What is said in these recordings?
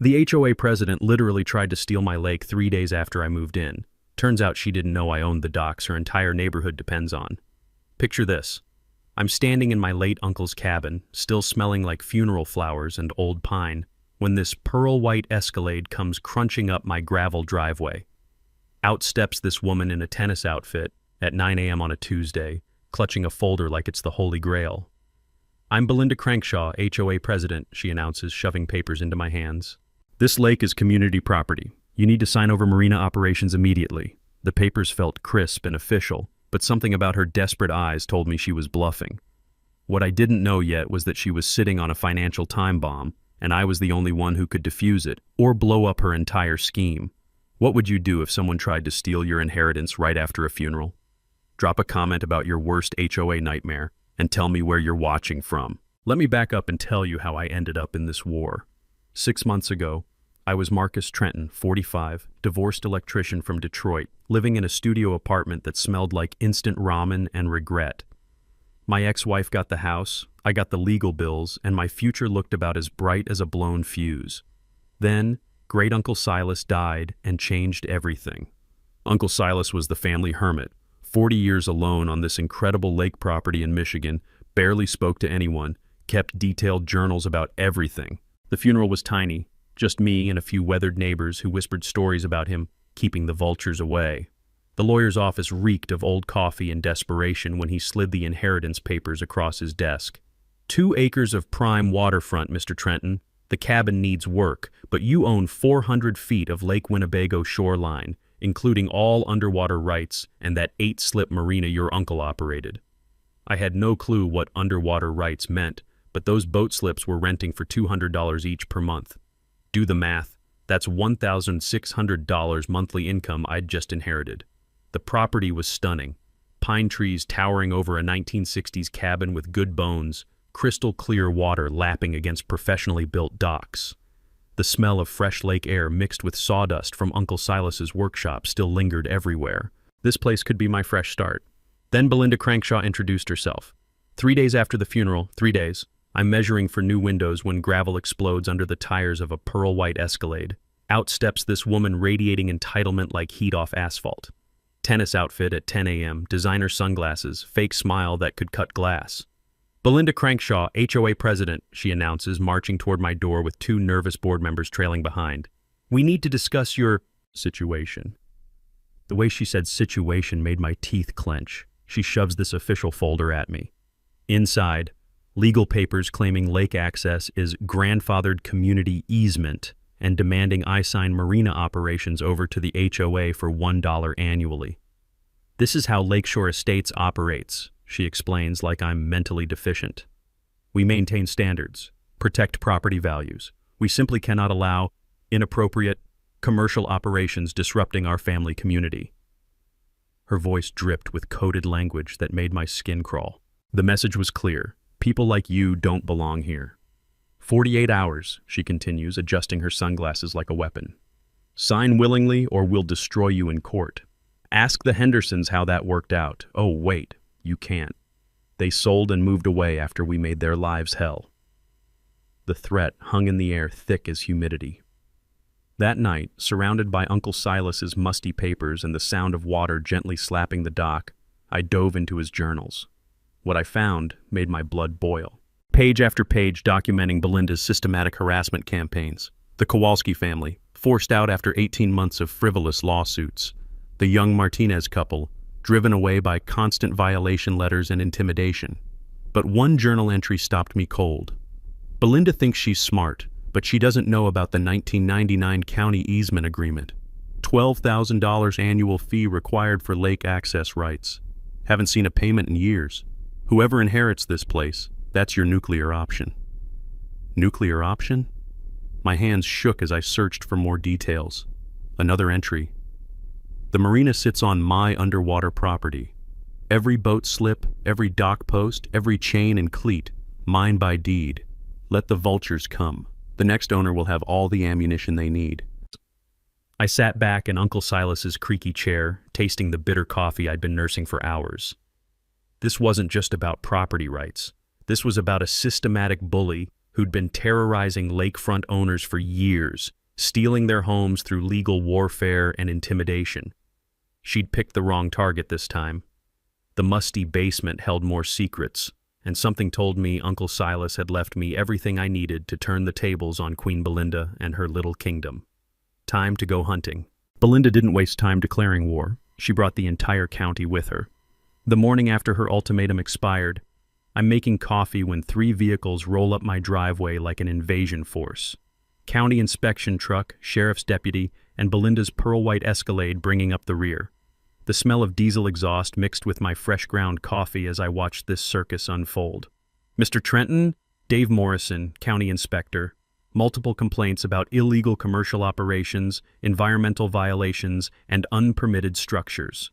The HOA president literally tried to steal my lake 3 days after I moved in. Turns out she didn't know I owned the docks her entire neighborhood depends on. Picture this. I'm standing in my late uncle's cabin, still smelling like funeral flowers and old pine, when this pearl-white Escalade comes crunching up my gravel driveway. Out steps this woman in a tennis outfit at 9 a.m. on a Tuesday, clutching a folder like it's the Holy Grail. "I'm Belinda Crankshaw, HOA president," she announces, shoving papers into my hands. "This lake is community property. You need to sign over marina operations immediately." The papers felt crisp and official, but something about her desperate eyes told me she was bluffing. What I didn't know yet was that she was sitting on a financial time bomb, and I was the only one who could defuse it or blow up her entire scheme. What would you do if someone tried to steal your inheritance right after a funeral? Drop a comment about your worst HOA nightmare and tell me where you're watching from. Let me back up and tell you how I ended up in this war. 6 months ago, I was Marcus Trenton, 45, divorced electrician from Detroit, living in a studio apartment that smelled like instant ramen and regret. My ex-wife got the house, I got the legal bills, and my future looked about as bright as a blown fuse. Then, Great Uncle Silas died and changed everything. Uncle Silas was the family hermit, 40 years alone on this incredible lake property in Michigan, barely spoke to anyone, kept detailed journals about everything. The funeral was tiny, just me and a few weathered neighbors who whispered stories about him keeping the vultures away. The lawyer's office reeked of old coffee and desperation when he slid the inheritance papers across his desk. 2 acres of prime waterfront, Mr. Trenton. The cabin needs work, but you own 400 feet of Lake Winnebago shoreline, including all underwater rights and that 8-slip marina your uncle operated. I had no clue what underwater rights meant, but those boat slips were renting for $200 each per month. Do the math. That's $1,600 monthly income I'd just inherited. The property was stunning. Pine trees towering over a 1960s cabin with good bones, crystal clear water lapping against professionally built docks. The smell of fresh lake air mixed with sawdust from Uncle Silas's workshop still lingered everywhere. This place could be my fresh start. Then Belinda Crankshaw introduced herself. 3 days after the funeral, 3 days, I'm measuring for new windows when gravel explodes under the tires of a pearl-white Escalade. Out steps this woman radiating entitlement like heat off asphalt. Tennis outfit at 10 a.m., designer sunglasses, fake smile that could cut glass. "Belinda Crankshaw, HOA president," she announces, marching toward my door with 2 nervous board members trailing behind. "We need to discuss your situation." The way she said situation made my teeth clench. She shoves this official folder at me. Inside, legal papers claiming lake access is grandfathered community easement and demanding I sign marina operations over to the HOA for $1 annually. "This is how Lakeshore Estates operates," she explains like I'm mentally deficient. "We maintain standards, protect property values. We simply cannot allow inappropriate commercial operations disrupting our family community." Her voice dripped with coded language that made my skin crawl. The message was clear. People like you don't belong here. 48 hours, she continues, adjusting her sunglasses like a weapon. "Sign willingly or we'll destroy you in court. Ask the Hendersons how that worked out. Oh, wait, you can't. They sold and moved away after we made their lives hell." The threat hung in the air thick as humidity. That night, surrounded by Uncle Silas's musty papers and the sound of water gently slapping the dock, I dove into his journals. What I found made my blood boil. Page after page documenting Belinda's systematic harassment campaigns. The Kowalski family, forced out after 18 months of frivolous lawsuits. The young Martinez couple, driven away by constant violation letters and intimidation. But one journal entry stopped me cold. Belinda thinks she's smart, but she doesn't know about the 1999 county easement agreement. $12,000 annual fee required for lake access rights. Haven't seen a payment in years. Whoever inherits this place, that's your nuclear option. Nuclear option? My hands shook as I searched for more details. Another entry. The marina sits on my underwater property. Every boat slip, every dock post, every chain and cleat, mine by deed. Let the vultures come. The next owner will have all the ammunition they need. I sat back in Uncle Silas's creaky chair, tasting the bitter coffee I'd been nursing for hours. This wasn't just about property rights. This was about a systematic bully who'd been terrorizing lakefront owners for years, stealing their homes through legal warfare and intimidation. She'd picked the wrong target this time. The musty basement held more secrets, and something told me Uncle Silas had left me everything I needed to turn the tables on Queen Belinda and her little kingdom. Time to go hunting. Belinda didn't waste time declaring war. She brought the entire county with her. The morning after her ultimatum expired, I'm making coffee when 3 vehicles roll up my driveway like an invasion force. County inspection truck, sheriff's deputy, and Belinda's pearl-white Escalade bringing up the rear. The smell of diesel exhaust mixed with my fresh ground coffee as I watched this circus unfold. Mr. Trenton, Dave Morrison, county inspector. Multiple complaints about illegal commercial operations, environmental violations, and unpermitted structures.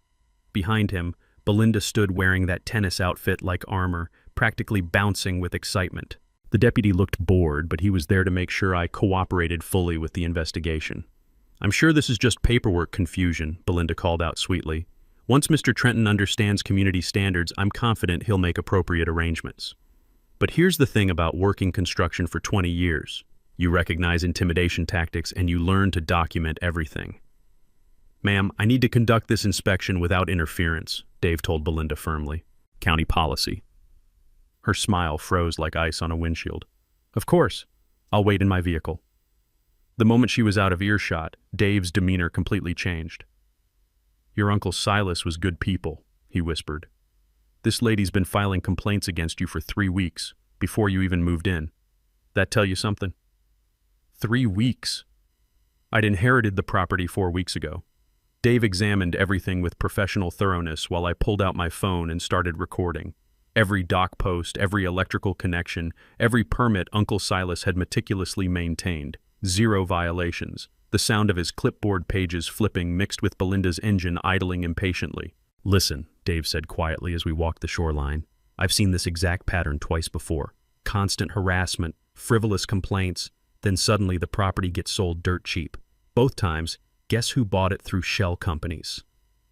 Behind him, Belinda stood wearing that tennis outfit like armor, practically bouncing with excitement. The deputy looked bored, but he was there to make sure I cooperated fully with the investigation. "I'm sure this is just paperwork confusion," Belinda called out sweetly. "Once Mr. Trenton understands community standards, I'm confident he'll make appropriate arrangements. But here's the thing about working construction for 20 years. You recognize intimidation tactics and you learn to document everything." "Ma'am, I need to conduct this inspection without interference," Dave told Belinda firmly. "County policy." Her smile froze like ice on a windshield. "Of course. I'll wait in my vehicle." The moment she was out of earshot, Dave's demeanor completely changed. "Your Uncle Silas was good people," he whispered. "This lady's been filing complaints against you for 3 weeks, before you even moved in. That tell you something?" 3 weeks? I'd inherited the property 4 weeks ago. Dave examined everything with professional thoroughness while I pulled out my phone and started recording. Every dock post, every electrical connection, every permit Uncle Silas had meticulously maintained. 0 violations. The sound of his clipboard pages flipping mixed with Belinda's engine idling impatiently. "Listen," Dave said quietly as we walked the shoreline. "I've seen this exact pattern twice before. Constant harassment, frivolous complaints, then suddenly the property gets sold dirt cheap. Both times, guess who bought it through shell companies?"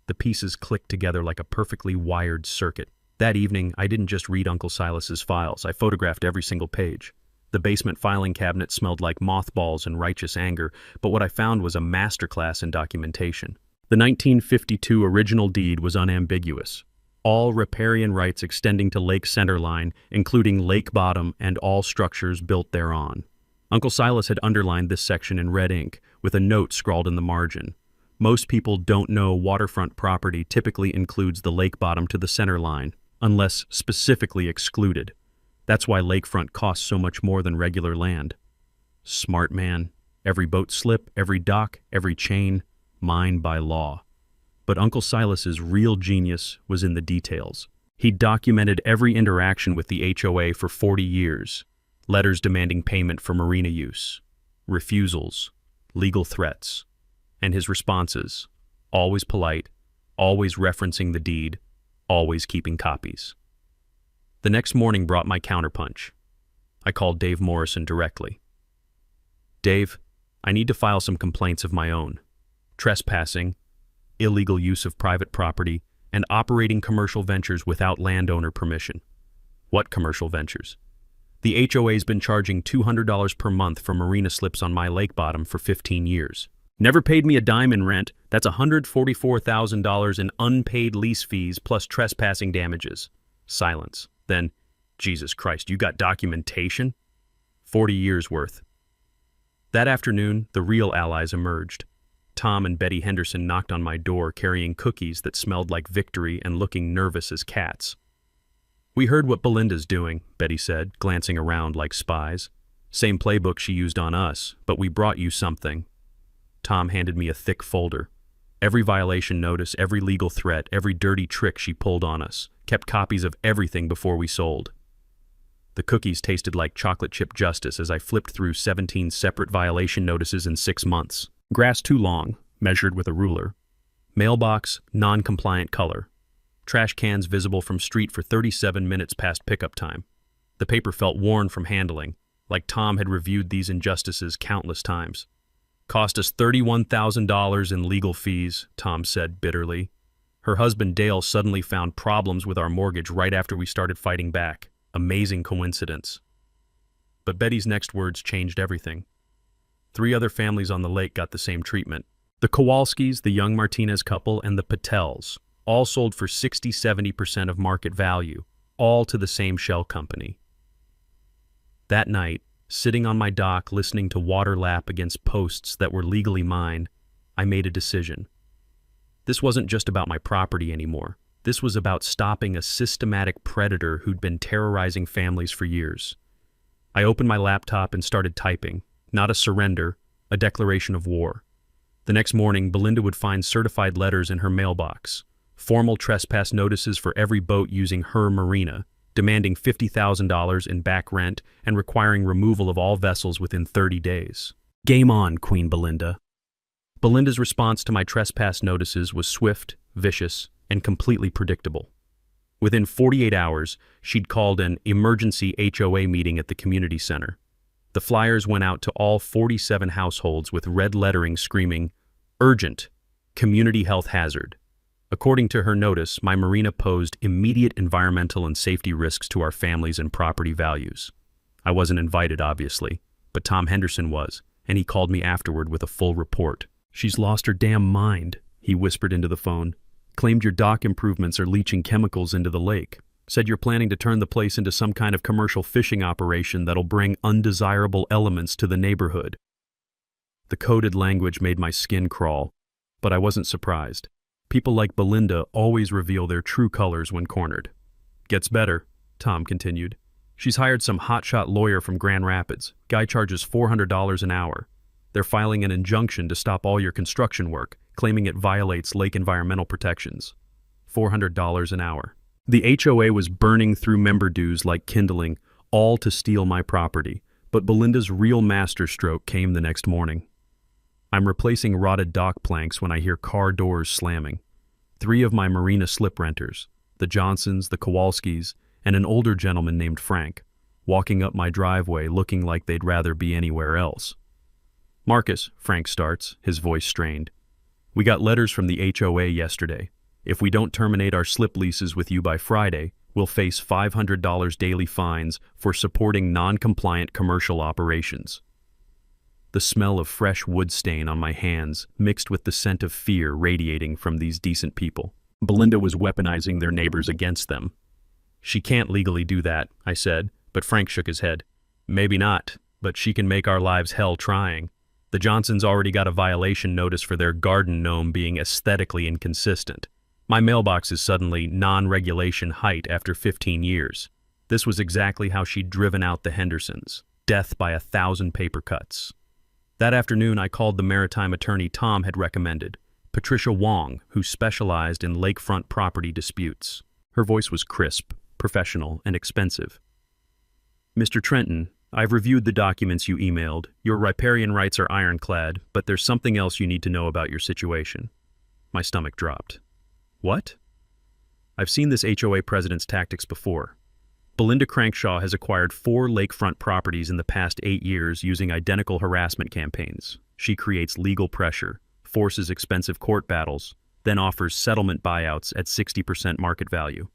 The pieces clicked together like a perfectly wired circuit. That evening, I didn't just read Uncle Silas's files. I photographed every single page. The basement filing cabinet smelled like mothballs and righteous anger, but what I found was a masterclass in documentation. The 1952 original deed was unambiguous. All riparian rights extending to Lake Centerline, including lake bottom and all structures built thereon. Uncle Silas had underlined this section in red ink, with a note scrawled in the margin. Most people don't know waterfront property typically includes the lake bottom to the center line, unless specifically excluded. That's why lakefront costs so much more than regular land. Smart man. Every boat slip, every dock, every chain, mine by law. But Uncle Silas's real genius was in the details. He documented every interaction with the HOA for 40 years. Letters demanding payment for marina use, refusals, legal threats, and his responses, always polite, always referencing the deed, always keeping copies. The next morning brought my counterpunch. I called Dave Morrison directly. "Dave, I need to file some complaints of my own. Trespassing, illegal use of private property, and operating commercial ventures without landowner permission." "What commercial ventures?" "The HOA's been charging $200 per month for marina slips on my lake bottom for 15 years. Never paid me a dime in rent. That's $144,000 in unpaid lease fees plus trespassing damages." Silence. Then, "Jesus Christ, you got documentation?" 40 years worth. That afternoon, the real allies emerged. Tom and Betty Henderson knocked on my door carrying cookies that smelled like victory and looking nervous as cats. "We heard what Belinda's doing," Betty said, glancing around like spies. "Same playbook she used on us, but we brought you something." Tom handed me a thick folder. Every violation notice, every legal threat, every dirty trick she pulled on us. Kept copies of everything before we sold. The cookies tasted like chocolate chip justice as I flipped through 17 separate violation notices in 6 months. Grass too long, measured with a ruler. Mailbox, non-compliant color. Trash cans visible from street for 37 minutes past pickup time. The paper felt worn from handling, like Tom had reviewed these injustices countless times. "Cost us $31,000 in legal fees," Tom said bitterly. Her husband Dale suddenly found problems with our mortgage right after we started fighting back. Amazing coincidence. But Betty's next words changed everything. 3 other families on the lake got the same treatment. The Kowalskis, the young Martinez couple, and the Patels, all sold for 60–70% of market value, all to the same shell company. That night, sitting on my dock listening to water lap against posts that were legally mine, I made a decision. This wasn't just about my property anymore. This was about stopping a systematic predator who'd been terrorizing families for years. I opened my laptop and started typing, not a surrender, a declaration of war. The next morning, Belinda would find certified letters in her mailbox, formal trespass notices for every boat using her marina, demanding $50,000 in back rent and requiring removal of all vessels within 30 days. Game on, Queen Belinda. Belinda's response to my trespass notices was swift, vicious, and completely predictable. Within 48 hours, she'd called an emergency HOA meeting at the community center. The flyers went out to all 47 households with red lettering screaming, "Urgent! Community health hazard." According to her notice, my marina posed immediate environmental and safety risks to our families and property values. I wasn't invited, obviously, but Tom Henderson was, and he called me afterward with a full report. "She's lost her damn mind," he whispered into the phone. "Claimed your dock improvements are leaching chemicals into the lake. Said you're planning to turn the place into some kind of commercial fishing operation that'll bring undesirable elements to the neighborhood." The coded language made my skin crawl, but I wasn't surprised. People like Belinda always reveal their true colors when cornered. "Gets better," Tom continued. "She's hired some hotshot lawyer from Grand Rapids. Guy charges $400 an hour. They're filing an injunction to stop all your construction work, claiming it violates lake environmental protections. $400 an hour. The HOA was burning through member dues like kindling, all to steal my property, but Belinda's real masterstroke came the next morning. I'm replacing rotted dock planks when I hear car doors slamming. 3 of my marina slip renters, the Johnsons, the Kowalskis, and an older gentleman named Frank, walking up my driveway looking like they'd rather be anywhere else. "Marcus," Frank starts, his voice strained. "We got letters from the HOA yesterday. If we don't terminate our slip leases with you by Friday, we'll face $500 daily fines for supporting non-compliant commercial operations." The smell of fresh wood stain on my hands mixed with the scent of fear radiating from these decent people. Belinda was weaponizing their neighbors against them. "She can't legally do that," I said, but Frank shook his head. "Maybe not, but she can make our lives hell trying. The Johnsons already got a violation notice for their garden gnome being aesthetically inconsistent. My mailbox is suddenly non-regulation height after 15 years. This was exactly how she'd driven out the Hendersons. Death by 1,000 paper cuts. That afternoon, I called the maritime attorney Tom had recommended, Patricia Wong, who specialized in lakefront property disputes. Her voice was crisp, professional, and expensive. "Mr. Trenton, I've reviewed the documents you emailed. Your riparian rights are ironclad, but there's something else you need to know about your situation." My stomach dropped. "What?" "I've seen this HOA president's tactics before. Belinda Crankshaw has acquired 4 lakefront properties in the past 8 years using identical harassment campaigns. She creates legal pressure, forces expensive court battles, then offers settlement buyouts at 60% market value."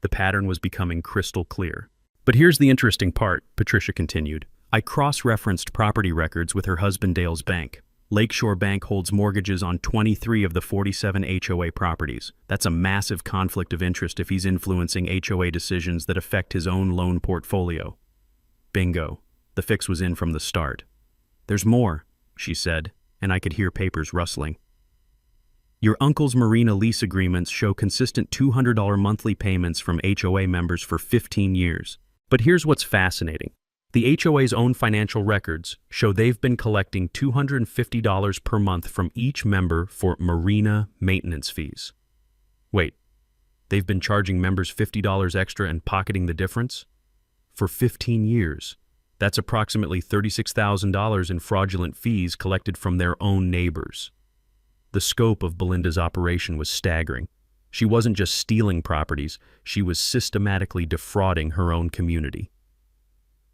The pattern was becoming crystal clear. "But here's the interesting part," Patricia continued. "I cross-referenced property records with her husband Dale's bank. Lakeshore Bank holds mortgages on 23 of the 47 HOA properties. That's a massive conflict of interest if he's influencing HOA decisions that affect his own loan portfolio." Bingo. The fix was in from the start. "There's more," she said, and I could hear papers rustling. "Your uncle's marina lease agreements show consistent $200 monthly payments from HOA members for 15 years. But here's what's fascinating. The HOA's own financial records show they've been collecting $250 per month from each member for marina maintenance fees." Wait, they've been charging members $50 extra and pocketing the difference? For 15 years. That's approximately $36,000 in fraudulent fees collected from their own neighbors. The scope of Belinda's operation was staggering. She wasn't just stealing properties, she was systematically defrauding her own community.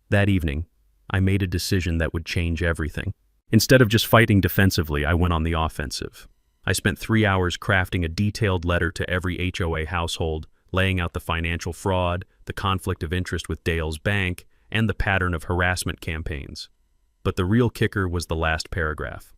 That evening, I made a decision that would change everything. Instead of just fighting defensively, I went on the offensive. I spent 3 hours crafting a detailed letter to every HOA household, laying out the financial fraud, the conflict of interest with Dale's bank, and the pattern of harassment campaigns. But the real kicker was the last paragraph.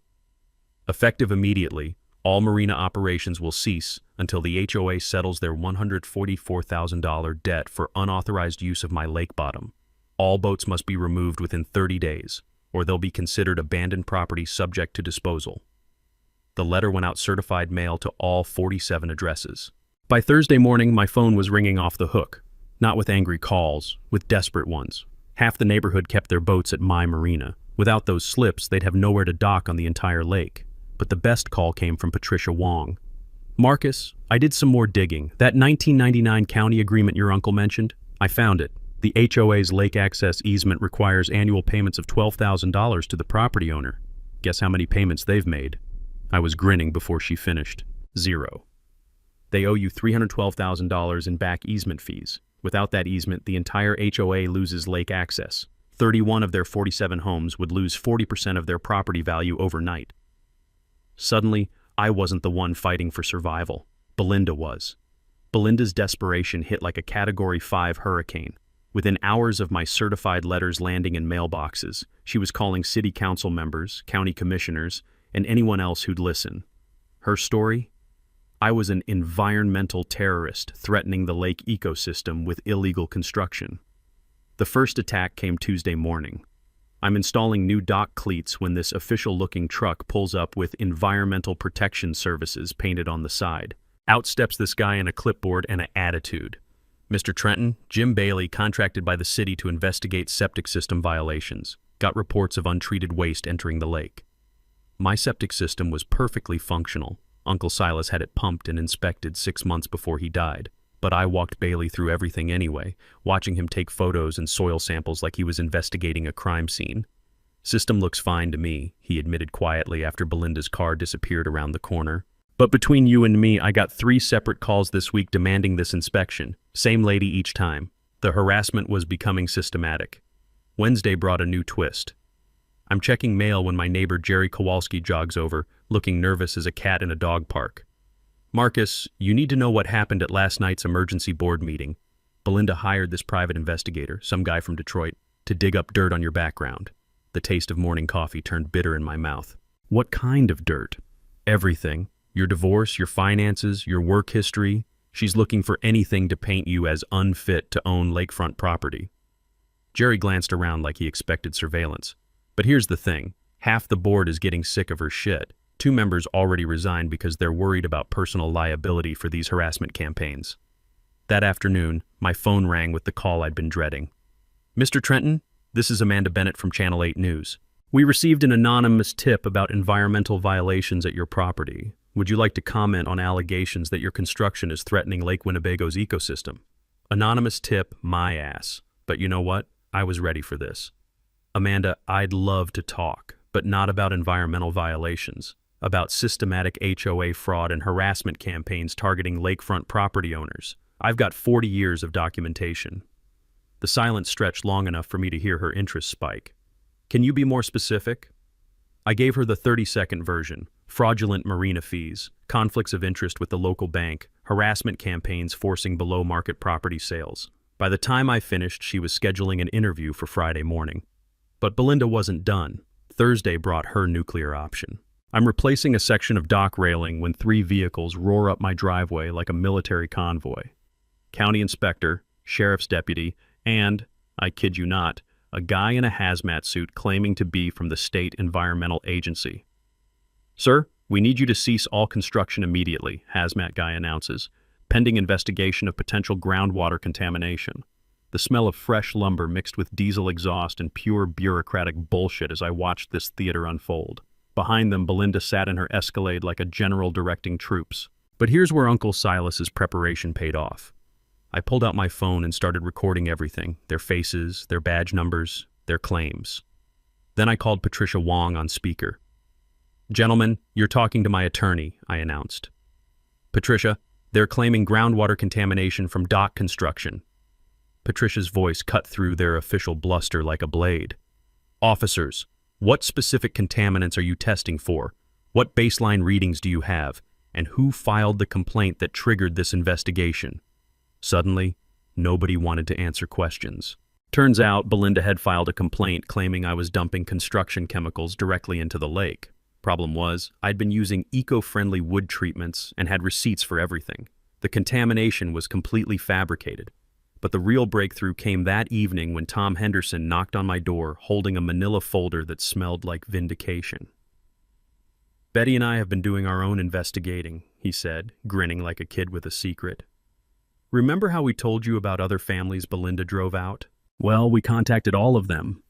Effective immediately, all marina operations will cease until the HOA settles their $144,000 debt for unauthorized use of my lake bottom. All boats must be removed within 30 days, or they'll be considered abandoned property subject to disposal. The letter went out certified mail to all 47 addresses. By Thursday morning, my phone was ringing off the hook, not with angry calls, with desperate ones. Half the neighborhood kept their boats at my marina. Without those slips, they'd have nowhere to dock on the entire lake. But the best call came from Patricia Wong. "Marcus, I did some more digging. That 1999 county agreement your uncle mentioned, I found it. The HOA's lake access easement requires annual payments of $12,000 to the property owner. Guess how many payments they've made?" I was grinning before she finished. 0. They owe you $312,000 in back easement fees. Without that easement, the entire HOA loses lake access. 31 of their 47 homes would lose 40% of their property value overnight. Suddenly, I wasn't the one fighting for survival. Belinda was. Belinda's desperation hit like a Category 5 hurricane. Within hours of my certified letters landing in mailboxes, she was calling city council members, county commissioners, and anyone else who'd listen. Her story? I was an environmental terrorist threatening the lake ecosystem with illegal construction. The first attack came Tuesday morning. I'm installing new dock cleats when this official-looking truck pulls up with Environmental Protection Services painted on the side. Out steps this guy in a clipboard and an attitude. "Mr. Trenton, Jim Bailey, contracted by the city to investigate septic system violations. Got reports of untreated waste entering the lake." My septic system was perfectly functional. Uncle Silas had it pumped and inspected 6 months before he died. But I walked Bailey through everything anyway, watching him take photos and soil samples like he was investigating a crime scene. "System looks fine to me," he admitted quietly after Belinda's car disappeared around the corner. "But between you and me, I got 3 separate calls this week demanding this inspection. Same lady each time. The harassment was becoming systematic." Wednesday brought a new twist. I'm checking mail when my neighbor Jerry Kowalski jogs over, looking nervous as a cat in a dog park. "Marcus, you need to know what happened at last night's emergency board meeting. Belinda hired this private investigator, some guy from Detroit, to dig up dirt on your background." The taste of morning coffee turned bitter in my mouth. "What kind of dirt?" "Everything. Your divorce, your finances, your work history. She's looking for anything to paint you as unfit to own lakefront property." Jerry glanced around like he expected surveillance. "But here's the thing. Half the board is getting sick of her shit. 2 members already resigned because they're worried about personal liability for these harassment campaigns." That afternoon, my phone rang with the call I'd been dreading. "Mr. Trenton, this is Amanda Bennett from Channel 8 News. We received an anonymous tip about environmental violations at your property. Would you like to comment on allegations that your construction is threatening Lake Winnebago's ecosystem?" Anonymous tip, my ass. But you know what? I was ready for this. "Amanda, I'd love to talk, but not about environmental violations. About systematic HOA fraud and harassment campaigns targeting lakefront property owners. I've got 40 years of documentation." The silence stretched long enough for me to hear her interest spike. "Can you be more specific?" I gave her the 30-second version. Fraudulent marina fees, conflicts of interest with the local bank, harassment campaigns forcing below-market property sales. By the time I finished, she was scheduling an interview for Friday morning. But Belinda wasn't done. Thursday brought her nuclear option. "I'm replacing a section of dock railing when 3 vehicles roar up my driveway like a military convoy. County inspector, sheriff's deputy, and, I kid you not, a guy in a hazmat suit claiming to be from the state environmental agency. 'Sir, we need you to cease all construction immediately,' hazmat guy announces, pending investigation of potential groundwater contamination. The smell of fresh lumber mixed with diesel exhaust and pure bureaucratic bullshit as I watched this theater unfold. Behind them, Belinda sat in her Escalade like a general directing troops. But here's where Uncle Silas's preparation paid off. I pulled out my phone and started recording everything, their faces, their badge numbers, their claims. Then I called Patricia Wong on speaker. "Gentlemen, you're talking to my attorney," I announced. "Patricia, they're claiming groundwater contamination from dock construction." Patricia's voice cut through their official bluster like a blade. "Officers, what specific contaminants are you testing for? What baseline readings do you have? And who filed the complaint that triggered this investigation?" Suddenly, nobody wanted to answer questions. Turns out Belinda had filed a complaint claiming I was dumping construction chemicals directly into the lake. Problem was, I'd been using eco-friendly wood treatments and had receipts for everything. The contamination was completely fabricated. But the real breakthrough came that evening when Tom Henderson knocked on my door holding a manila folder that smelled like vindication. "Betty and I have been doing our own investigating," he said, grinning like a kid with a secret. "Remember how we told you about other families Belinda drove out? Well, we contacted all of them."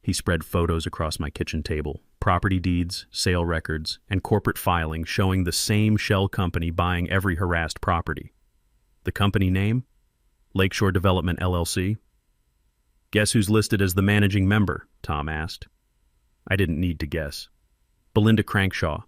He spread photos across my kitchen table, property deeds, sale records, and corporate filing showing the same shell company buying every harassed property. The company name? Lakeshore Development LLC. "Guess who's listed as the managing member?" Tom asked. I didn't need to guess. Belinda Crankshaw.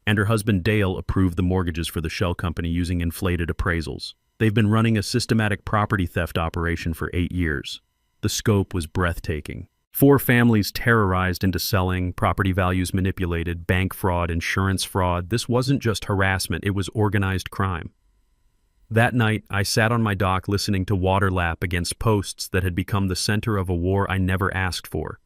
And her husband Dale approved the mortgages for the shell company using inflated appraisals. They've been running a systematic property theft operation for 8 years. The scope was breathtaking. 4 families terrorized into selling, property values manipulated, bank fraud, insurance fraud. This wasn't just harassment, it was organized crime. That night, I sat on my dock listening to water lap against posts that had become the center of a war I never asked for.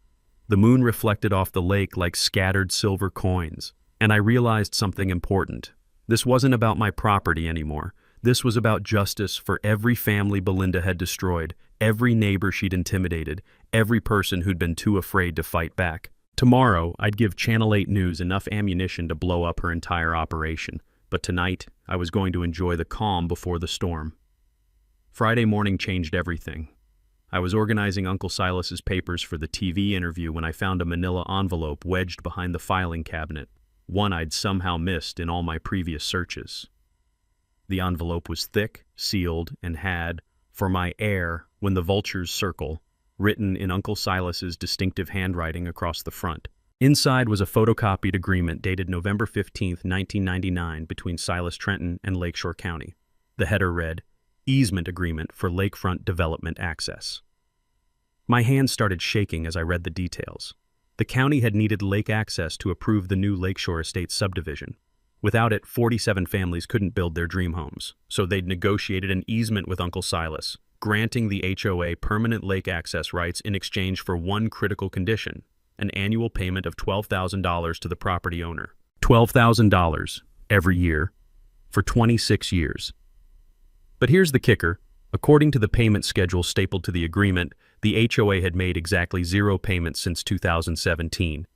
The moon reflected off the lake like scattered silver coins, and I realized something important. This wasn't about my property anymore. This was about justice for every family Belinda had destroyed, every neighbor she'd intimidated, every person who'd been too afraid to fight back. Tomorrow, I'd give Channel 8 News enough ammunition to blow up her entire operation. But tonight, I was going to enjoy the calm before the storm. Friday morning changed everything. I was organizing Uncle Silas's papers for the TV interview when I found a manila envelope wedged behind the filing cabinet, one I'd somehow missed in all my previous searches. The envelope was thick, sealed, and had, "For my heir, when the vultures circle," written in Uncle Silas's distinctive handwriting across the front. Inside was a photocopied agreement dated November 15, 1999, between Silas Trenton and Lakeshore County. The header read, "Easement Agreement for Lakefront Development Access." My hands started shaking as I read the details. The county had needed lake access to approve the new Lakeshore Estates subdivision. Without it, 47 families couldn't build their dream homes, so they'd negotiated an easement with Uncle Silas, granting the HOA permanent lake access rights in exchange for one critical condition: an annual payment of $12,000 to the property owner. $12,000 every year for 26 years. But here's the kicker. According to the payment schedule stapled to the agreement, the HOA had made exactly 0 payments since 2017.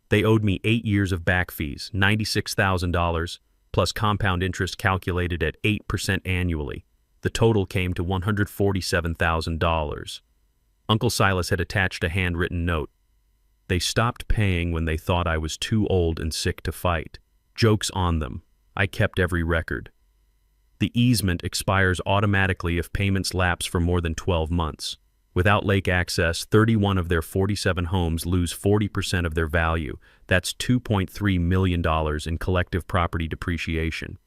They owed me 8 years of back fees, $96,000, plus compound interest calculated at 8% annually. The total came to $147,000. Uncle Silas had attached a handwritten note. They stopped paying when they thought I was too old and sick to fight. Joke's on them. I kept every record. The easement expires automatically if payments lapse for more than 12 months. Without lake access, 31 of their 47 homes lose 40% of their value. That's $2.3 million in collective property depreciation.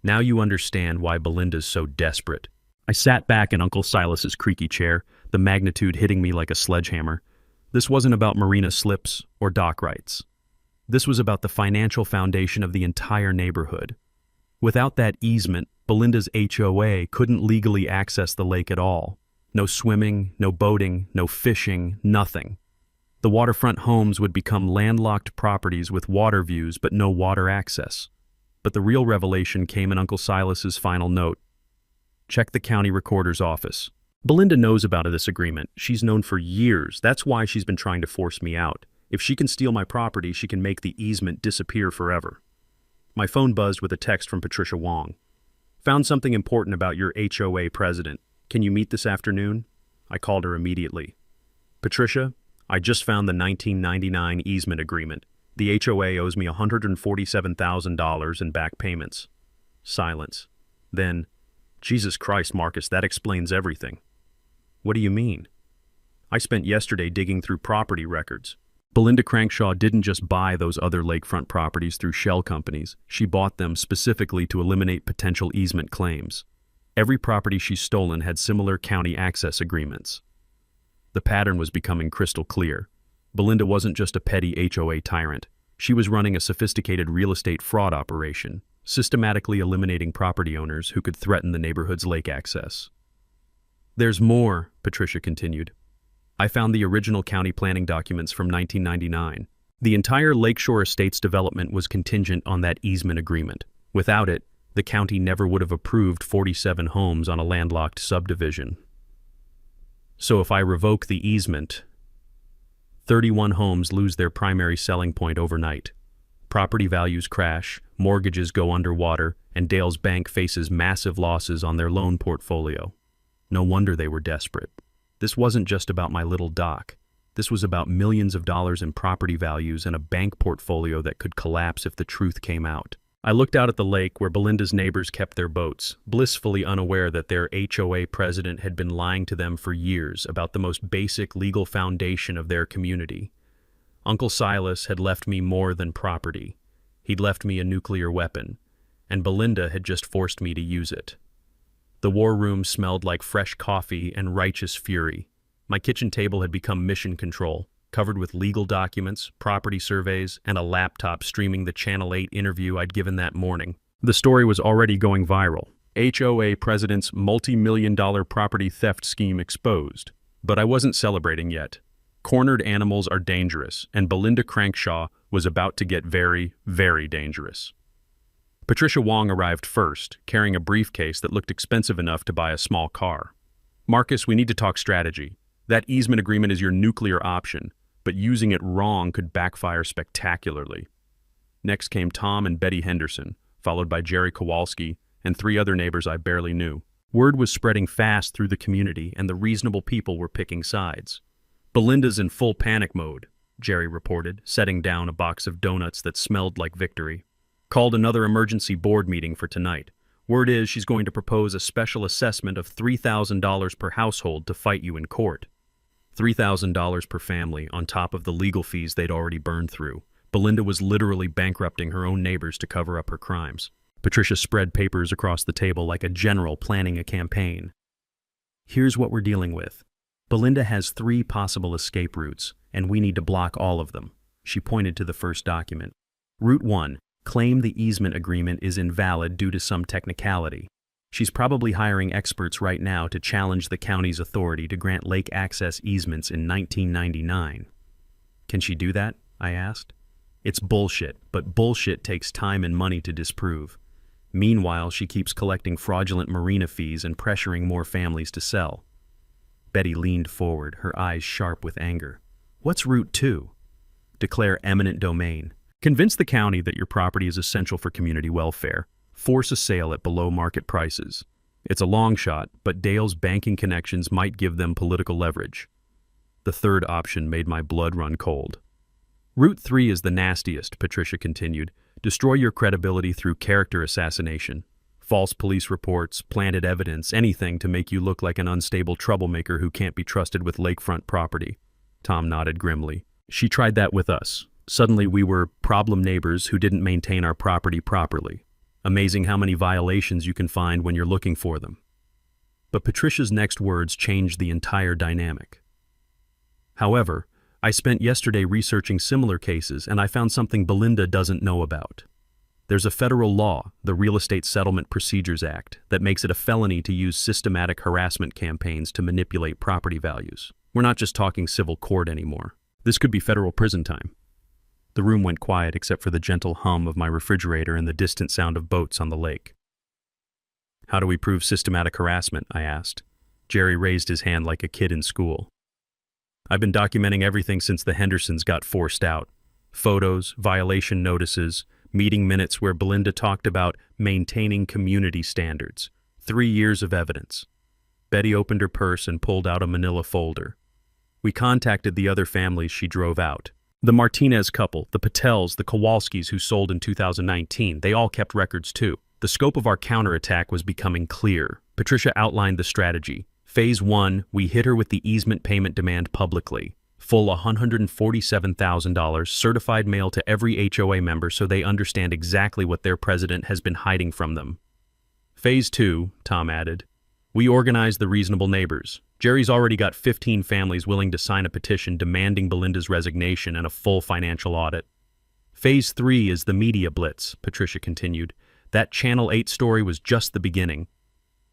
Now you understand why Belinda's so desperate. I sat back in Uncle Silas's creaky chair, the magnitude hitting me like a sledgehammer. This wasn't about marina slips or dock rights. This was about the financial foundation of the entire neighborhood. Without that easement, Belinda's HOA couldn't legally access the lake at all. No swimming, no boating, no fishing, nothing. The waterfront homes would become landlocked properties with water views but no water access. But the real revelation came in Uncle Silas's final note. Check the county recorder's office. Belinda knows about this agreement. She's known for years. That's why she's been trying to force me out. If she can steal my property, she can make the easement disappear forever. My phone buzzed with a text from Patricia Wong. "Found something important about your HOA president. Can you meet this afternoon?" I called her immediately. "Patricia, I just found the 1999 easement agreement. The HOA owes me $147,000 in back payments." Silence. Then, "Jesus Christ, Marcus, that explains everything." "What do you mean?" "I spent yesterday digging through property records. Belinda Crankshaw didn't just buy those other lakefront properties through shell companies. She bought them specifically to eliminate potential easement claims. Every property she's stolen had similar county access agreements." The pattern was becoming crystal clear. Belinda wasn't just a petty HOA tyrant. She was running a sophisticated real estate fraud operation, systematically eliminating property owners who could threaten the neighborhood's lake access. There's more, Patricia continued. I found the original county planning documents from 1999. The entire Lakeshore Estates development was contingent on that easement agreement. Without it, the county never would have approved 47 homes on a landlocked subdivision. So if I revoke the easement, 31 homes lose their primary selling point overnight. Property values crash, mortgages go underwater, and Dale's bank faces massive losses on their loan portfolio. No wonder they were desperate. This wasn't just about my little dock. This was about millions of dollars in property values and a bank portfolio that could collapse if the truth came out. I looked out at the lake where Belinda's neighbors kept their boats, blissfully unaware that their HOA president had been lying to them for years about the most basic legal foundation of their community. Uncle Silas had left me more than property. He'd left me a nuclear weapon, and Belinda had just forced me to use it. The war room smelled like fresh coffee and righteous fury. My kitchen table had become mission control, covered with legal documents, property surveys, and a laptop streaming the Channel 8 interview I'd given that morning. The story was already going viral. HOA president's multi-million-dollar property theft scheme exposed. But I wasn't celebrating yet. Cornered animals are dangerous, and Belinda Crankshaw was about to get very, very dangerous. Patricia Wong arrived first, carrying a briefcase that looked expensive enough to buy a small car. Marcus, we need to talk strategy. That easement agreement is your nuclear option, but using it wrong could backfire spectacularly. Next came Tom and Betty Henderson, followed by Jerry Kowalski and 3 other neighbors I barely knew. Word was spreading fast through the community, and the reasonable people were picking sides. Belinda's in full panic mode, Jerry reported, setting down a box of donuts that smelled like victory. Called another emergency board meeting for tonight. Word is she's going to propose a special assessment of $3,000 per household to fight you in court. $3,000 per family on top of the legal fees they'd already burned through. Belinda was literally bankrupting her own neighbors to cover up her crimes. Patricia spread papers across the table like a general planning a campaign. Here's what we're dealing with. Belinda has 3 possible escape routes, and we need to block all of them. She pointed to the first document. Route 1. Claim the easement agreement is invalid due to some technicality. She's probably hiring experts right now to challenge the county's authority to grant lake access easements in 1999. Can she do that? I asked. It's bullshit, but bullshit takes time and money to disprove. Meanwhile, she keeps collecting fraudulent marina fees and pressuring more families to sell. Betty leaned forward, her eyes sharp with anger. What's Route 2? Declare eminent domain. Convince the county that your property is essential for community welfare. Force a sale at below market prices. It's a long shot, but Dale's banking connections might give them political leverage. The third option made my blood run cold. Route 3 is the nastiest, Patricia continued. Destroy your credibility through character assassination. False police reports, planted evidence, anything to make you look like an unstable troublemaker who can't be trusted with lakefront property. Tom nodded grimly. She tried that with us. Suddenly we were problem neighbors who didn't maintain our property properly. Amazing how many violations you can find when you're looking for them. But Patricia's next words changed the entire dynamic. However, I spent yesterday researching similar cases, and I found something Belinda doesn't know about. There's a federal law, the Real Estate Settlement Procedures Act, that makes it a felony to use systematic harassment campaigns to manipulate property values. We're not just talking civil court anymore. This could be federal prison time. The room went quiet except for the gentle hum of my refrigerator and the distant sound of boats on the lake. How do we prove systematic harassment? I asked. Jerry raised his hand like a kid in school. I've been documenting everything since the Hendersons got forced out. Photos, violation notices, meeting minutes where Belinda talked about maintaining community standards. 3 years of evidence. Betty opened her purse and pulled out a manila folder. We contacted the other families she drove out. The Martinez couple, the Patels, the Kowalskis who sold in 2019, they all kept records too. The scope of our counterattack was becoming clear. Patricia outlined the strategy. Phase 1, we hit her with the easement payment demand publicly. Full $147,000, certified mail to every HOA member so they understand exactly what their president has been hiding from them. Phase 2, Tom added. We organized the reasonable neighbors. Jerry's already got 15 families willing to sign a petition demanding Belinda's resignation and a full financial audit. Phase 3 is the media blitz, Patricia continued. That Channel 8 story was just the beginning.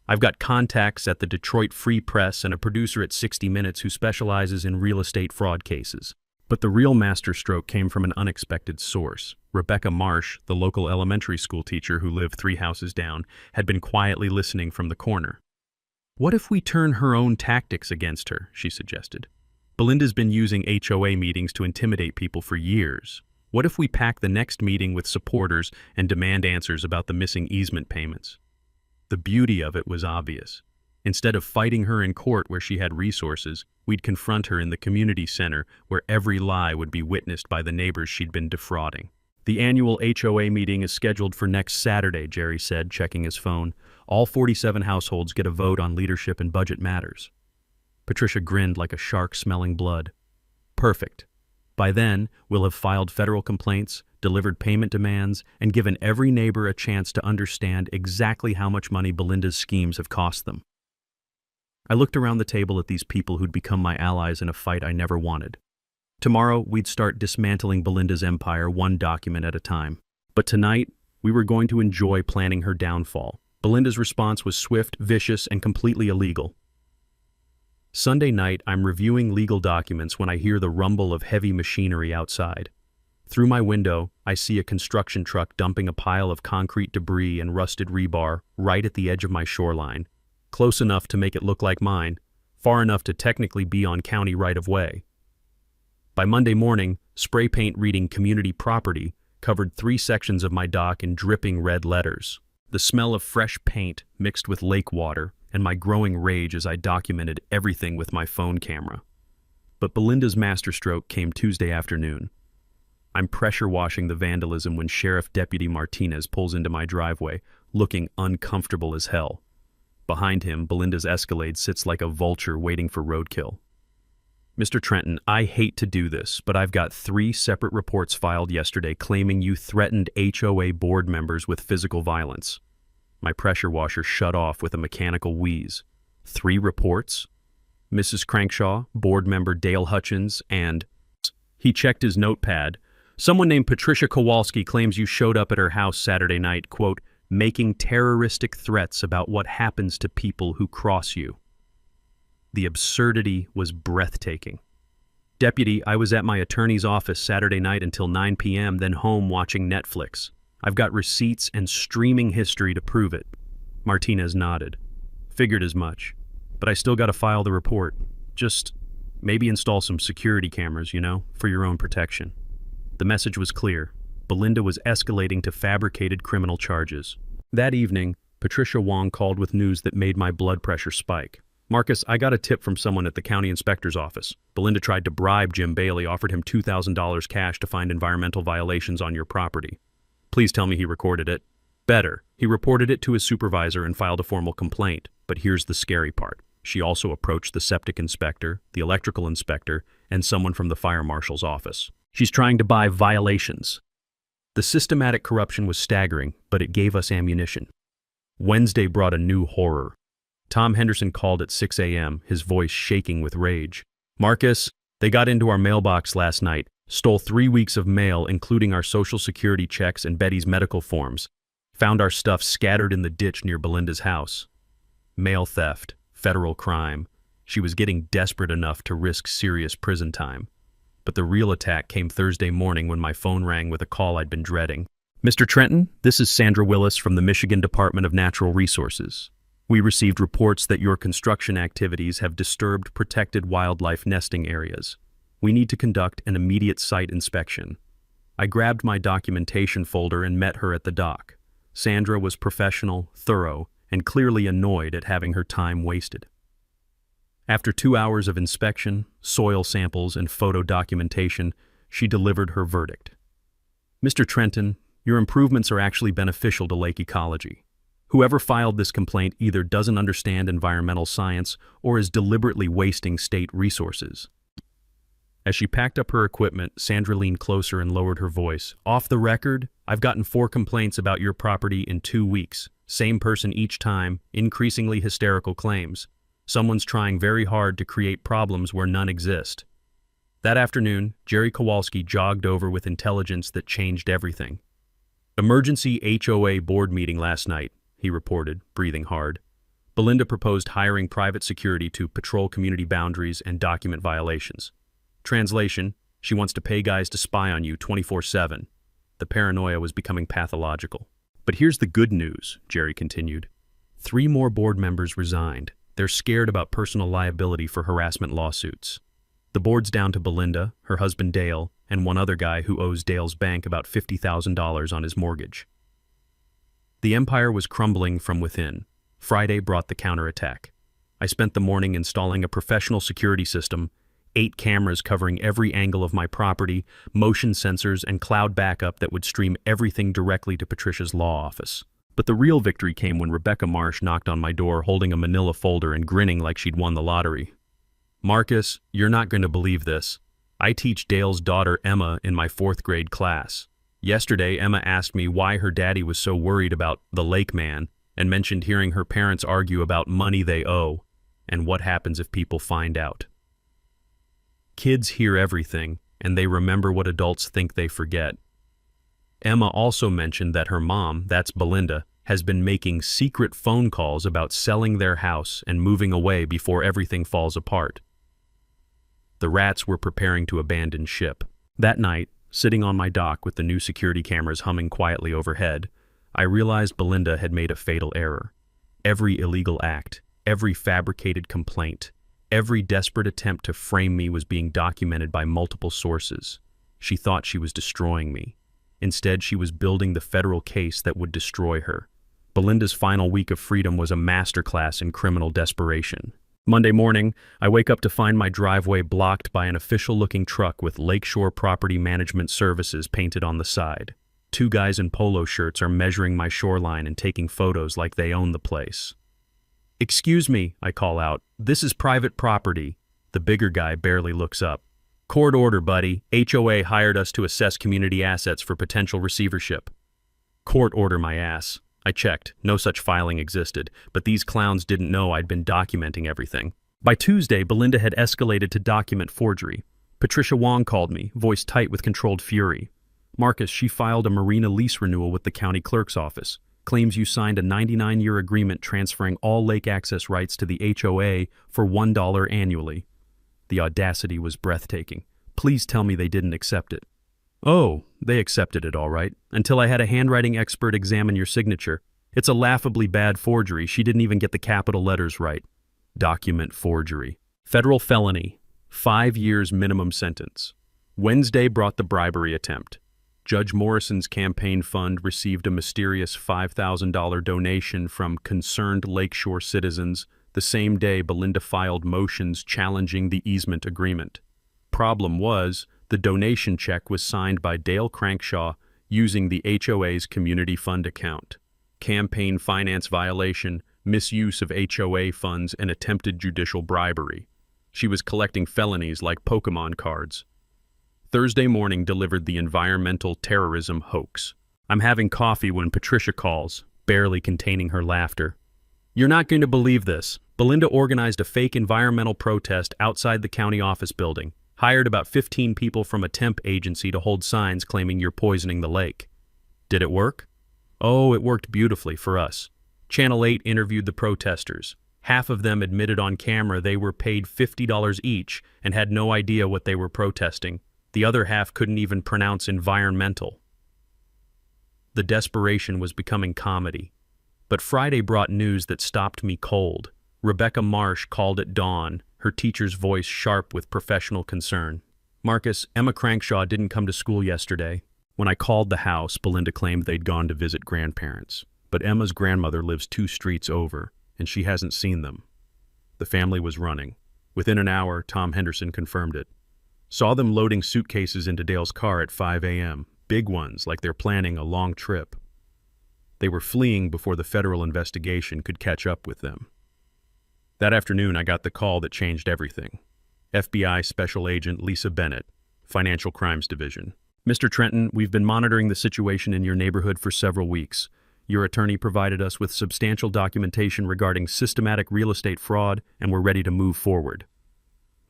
I've got contacts at the Detroit Free Press and a producer at 60 Minutes who specializes in real estate fraud cases. But the real masterstroke came from an unexpected source. Rebecca Marsh, the local elementary school teacher who lived 3 houses down, had been quietly listening from the corner. "What if we turn her own tactics against her?" she suggested. "Belinda's been using HOA meetings to intimidate people for years. What if we pack the next meeting with supporters and demand answers about the missing easement payments?" The beauty of it was obvious. Instead of fighting her in court where she had resources, we'd confront her in the community center where every lie would be witnessed by the neighbors she'd been defrauding. "The annual HOA meeting is scheduled for next Saturday," Jerry said, checking his phone. "All 47 households get a vote on leadership and budget matters." Patricia grinned like a shark smelling blood. "Perfect. By then, we'll have filed federal complaints, delivered payment demands, and given every neighbor a chance to understand exactly how much money Belinda's schemes have cost them." I looked around the table at these people who'd become my allies in a fight I never wanted. Tomorrow, we'd start dismantling Belinda's empire one document at a time. But tonight, we were going to enjoy planning her downfall. Belinda's response was swift, vicious, and completely illegal. Sunday night, I'm reviewing legal documents when I hear the rumble of heavy machinery outside. Through my window, I see a construction truck dumping a pile of concrete debris and rusted rebar right at the edge of my shoreline, close enough to make it look like mine, far enough to technically be on county right-of-way. By Monday morning, spray paint reading "community property" covered 3 sections of my dock in dripping red letters. The smell of fresh paint mixed with lake water and my growing rage as I documented everything with my phone camera. But Belinda's masterstroke came Tuesday afternoon. I'm pressure washing the vandalism when Sheriff Deputy Martinez pulls into my driveway, looking uncomfortable as hell. Behind him, Belinda's Escalade sits like a vulture waiting for roadkill. "Mr. Trenton, I hate to do this, but I've got 3 separate reports filed yesterday claiming you threatened HOA board members with physical violence." My pressure washer shut off with a mechanical wheeze. 3 reports? Mrs. Crankshaw, board member Dale Hutchins, and... He checked his notepad. "Someone named Patricia Kowalski claims you showed up at her house Saturday night, quote, making terroristic threats about what happens to people who cross you." The absurdity was breathtaking. "Deputy, I was at my attorney's office Saturday night until 9 p.m., then home watching Netflix. I've got receipts and streaming history to prove it." Martinez nodded. "Figured as much. But I still got to file the report. Just maybe install some security cameras, for your own protection." The message was clear. Belinda was escalating to fabricated criminal charges. That evening, Patricia Wong called with news that made my blood pressure spike. "Marcus, I got a tip from someone at the county inspector's office. Belinda tried to bribe Jim Bailey, offered him $2,000 cash to find environmental violations on your property. Please tell me he recorded it." "Better. He reported it to his supervisor and filed a formal complaint. But here's the scary part. She also approached the septic inspector, the electrical inspector, and someone from the fire marshal's office. She's trying to buy violations." The systematic corruption was staggering, but it gave us ammunition. Wednesday brought a new horror. Tom Henderson called at 6 a.m., his voice shaking with rage. "Marcus, they got into our mailbox last night, stole 3 weeks of mail, including our Social Security checks and Betty's medical forms. Found our stuff scattered in the ditch near Belinda's house. Mail theft, federal crime. She was getting desperate enough to risk serious prison time. But the real attack came Thursday morning when my phone rang with a call I'd been dreading. "Mr. Trenton, this is Sandra Willis from the Michigan Department of Natural Resources. We received reports that your construction activities have disturbed protected wildlife nesting areas. We need to conduct an immediate site inspection." I grabbed my documentation folder and met her at the dock. Sandra was professional, thorough, and clearly annoyed at having her time wasted. After 2 hours of inspection, soil samples, and photo documentation, she delivered her verdict. "Mr. Trenton, your improvements are actually beneficial to lake ecology. Whoever filed this complaint either doesn't understand environmental science or is deliberately wasting state resources." As she packed up her equipment, Sandra leaned closer and lowered her voice. "Off the record, I've gotten 4 complaints about your property in 2 weeks. Same person each time, increasingly hysterical claims. Someone's trying very hard to create problems where none exist." That afternoon, Jerry Kowalski jogged over with intelligence that changed everything. "Emergency HOA board meeting last night," he reported, breathing hard. Belinda proposed hiring private security to patrol community boundaries and document violations. Translation, she wants to pay guys to spy on you 24/7. The paranoia was becoming pathological. But here's the good news, Jerry continued. 3 more board members resigned. They're scared about personal liability for harassment lawsuits. The board's down to Belinda, her husband Dale, and one other guy who owes Dale's bank about $50,000 on his mortgage. The empire was crumbling from within. Friday brought the counterattack. I spent the morning installing a professional security system, 8 cameras covering every angle of my property, motion sensors, and cloud backup that would stream everything directly to Patricia's law office. But the real victory came when Rebecca Marsh knocked on my door holding a manila folder and grinning like she'd won the lottery. "Marcus, you're not going to believe this. I teach Dale's daughter Emma in my 4th grade class. Yesterday, Emma asked me why her daddy was so worried about the lake man and mentioned hearing her parents argue about money they owe and what happens if people find out. Kids hear everything, and they remember what adults think they forget. Emma also mentioned that her mom, that's Belinda, has been making secret phone calls about selling their house and moving away before everything falls apart. The rats were preparing to abandon ship. That night, sitting on my dock with the new security cameras humming quietly overhead, I realized Belinda had made a fatal error. Every illegal act, every fabricated complaint, every desperate attempt to frame me was being documented by multiple sources. She thought she was destroying me. Instead, she was building the federal case that would destroy her. Belinda's final week of freedom was a masterclass in criminal desperation. Monday morning, I wake up to find my driveway blocked by an official-looking truck with Lakeshore Property Management Services painted on the side. 2 guys in polo shirts are measuring my shoreline and taking photos like they own the place. "Excuse me," I call out. "This is private property." The bigger guy barely looks up. "Court order, buddy. HOA hired us to assess community assets for potential receivership." "Court order my ass." I checked. No such filing existed, but these clowns didn't know I'd been documenting everything. By Tuesday, Belinda had escalated to document forgery. Patricia Wong called me, voice tight with controlled fury. "Marcus, she filed a marina lease renewal with the county clerk's office. Claims you signed a 99-year agreement transferring all lake access rights to the HOA for $1 annually." The audacity was breathtaking. Please tell me they didn't accept it. "Oh, they accepted it all right, until I had a handwriting expert examine your signature. It's a laughably bad forgery. She didn't even get the capital letters right." Document forgery. Federal felony. 5 years minimum sentence. Wednesday brought the bribery attempt. Judge Morrison's campaign fund received a mysterious $5,000 donation from concerned Lakeshore citizens the same day Belinda filed motions challenging the easement agreement. Problem was, the donation check was signed by Dale Crankshaw using the HOA's community fund account. Campaign finance violation, misuse of HOA funds, and attempted judicial bribery. She was collecting felonies like Pokemon cards. Thursday morning delivered the environmental terrorism hoax. I'm having coffee when Patricia calls, barely containing her laughter. "You're not going to believe this. Belinda organized a fake environmental protest outside the county office building. Hired about 15 people from a temp agency to hold signs claiming you're poisoning the lake." Did it work? Oh, it worked beautifully for us. Channel 8 interviewed the protesters. Half of them admitted on camera they were paid $50 each and had no idea what they were protesting. The other half couldn't even pronounce environmental. The desperation was becoming comedy. But Friday brought news that stopped me cold. Rebecca Marsh called at dawn, her teacher's voice sharp with professional concern. "Marcus, Emma Crankshaw didn't come to school yesterday. When I called the house, Belinda claimed they'd gone to visit grandparents. But Emma's grandmother lives 2 streets over, and she hasn't seen them." The family was running. Within an hour, Tom Henderson confirmed it. "Saw them loading suitcases into Dale's car at 5 a.m. Big ones, like they're planning a long trip. They were fleeing before the federal investigation could catch up with them." That afternoon, I got the call that changed everything. FBI Special Agent Lisa Bennett, Financial Crimes Division. "Mr. Trenton, we've been monitoring the situation in your neighborhood for several weeks. Your attorney provided us with substantial documentation regarding systematic real estate fraud, and we're ready to move forward."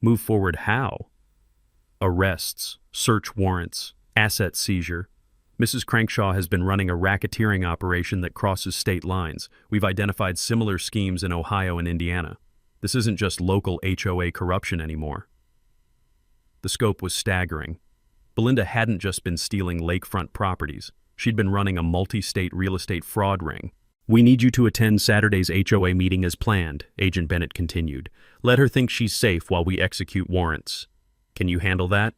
Move forward how? Arrests, search warrants, asset seizure. Mrs. Crankshaw has been running a racketeering operation that crosses state lines. We've identified similar schemes in Ohio and Indiana. This isn't just local HOA corruption anymore. The scope was staggering. Belinda hadn't just been stealing lakefront properties. She'd been running a multi-state real estate fraud ring. "We need you to attend Saturday's HOA meeting as planned," Agent Bennett continued. "Let her think she's safe while we execute warrants. Can you handle that?"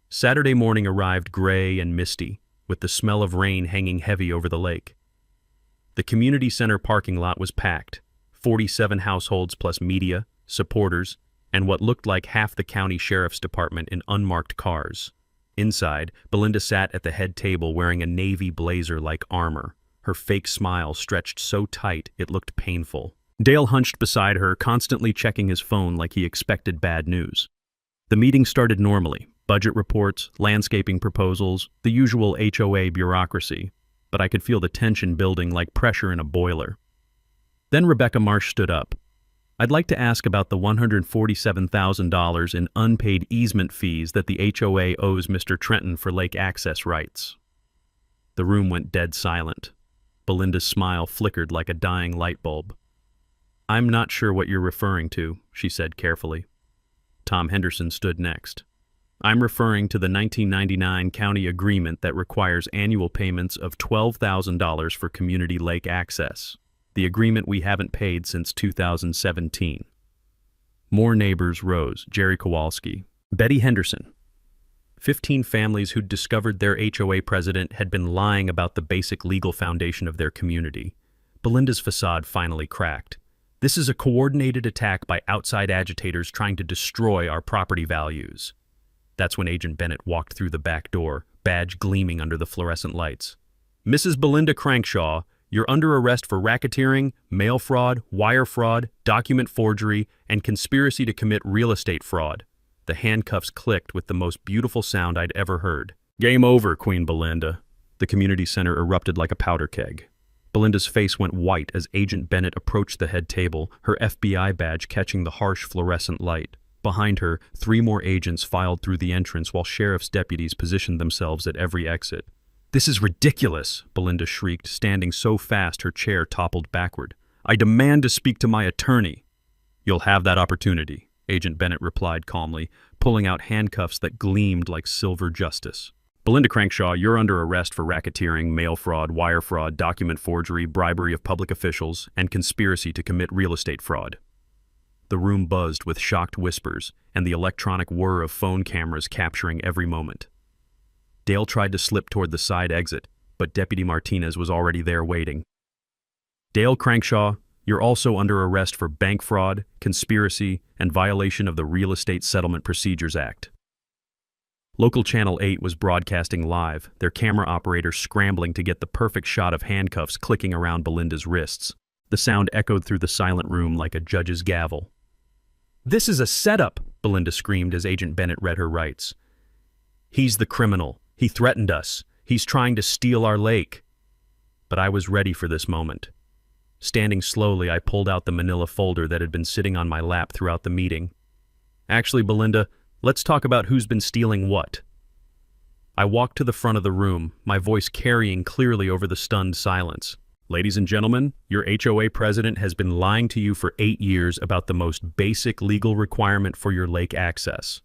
Saturday morning arrived gray and misty, with the smell of rain hanging heavy over the lake. The community center parking lot was packed, 47 households plus media, supporters, and what looked like half the county sheriff's department in unmarked cars. Inside, Belinda sat at the head table wearing a navy blazer-like armor. Her fake smile stretched so tight it looked painful. Dale hunched beside her, constantly checking his phone like he expected bad news. The meeting started normally. Budget reports, landscaping proposals, the usual HOA bureaucracy, but I could feel the tension building like pressure in a boiler. Then Rebecca Marsh stood up. "I'd like to ask about the $147,000 in unpaid easement fees that the HOA owes Mr. Trenton for lake access rights." The room went dead silent. Belinda's smile flickered like a dying light bulb. "I'm not sure what you're referring to," she said carefully. Tom Henderson stood next. "I'm referring to the 1999 county agreement that requires annual payments of $12,000 for community lake access. The agreement we haven't paid since 2017. More neighbors rose. Jerry Kowalski, Betty Henderson. 15 families who'd discovered their HOA president had been lying about the basic legal foundation of their community. Belinda's facade finally cracked. "This is a coordinated attack by outside agitators trying to destroy our property values." That's when Agent Bennett walked through the back door, badge gleaming under the fluorescent lights. "Mrs. Belinda Crankshaw, you're under arrest for racketeering, mail fraud, wire fraud, document forgery, and conspiracy to commit real estate fraud." The handcuffs clicked with the most beautiful sound I'd ever heard. "Game over, Queen Belinda." The community center erupted like a powder keg. Belinda's face went white as Agent Bennett approached the head table, her FBI badge catching the harsh fluorescent light. Behind her, 3 more agents filed through the entrance while sheriff's deputies positioned themselves at every exit. "This is ridiculous," Belinda shrieked, standing so fast her chair toppled backward. "I demand to speak to my attorney." "You'll have that opportunity," Agent Bennett replied calmly, pulling out handcuffs that gleamed like silver justice. "Belinda Crankshaw, you're under arrest for racketeering, mail fraud, wire fraud, document forgery, bribery of public officials, and conspiracy to commit real estate fraud." The room buzzed with shocked whispers and the electronic whir of phone cameras capturing every moment. Dale tried to slip toward the side exit, but Deputy Martinez was already there waiting. "Dale Crankshaw, you're also under arrest for bank fraud, conspiracy, and violation of the Real Estate Settlement Procedures Act." Local Channel 8 was broadcasting live, their camera operator scrambling to get the perfect shot of handcuffs clicking around Belinda's wrists. The sound echoed through the silent room like a judge's gavel. "This is a setup," Belinda screamed as Agent Bennett read her rights. "He's the criminal. He threatened us. He's trying to steal our lake." But I was ready for this moment. Standing slowly, I pulled out the manila folder that had been sitting on my lap throughout the meeting. "Actually, Belinda, let's talk about who's been stealing what." I walked to the front of the room, my voice carrying clearly over the stunned silence. "Ladies and gentlemen, your HOA president has been lying to you for 8 years about the most basic legal requirement for your lake access."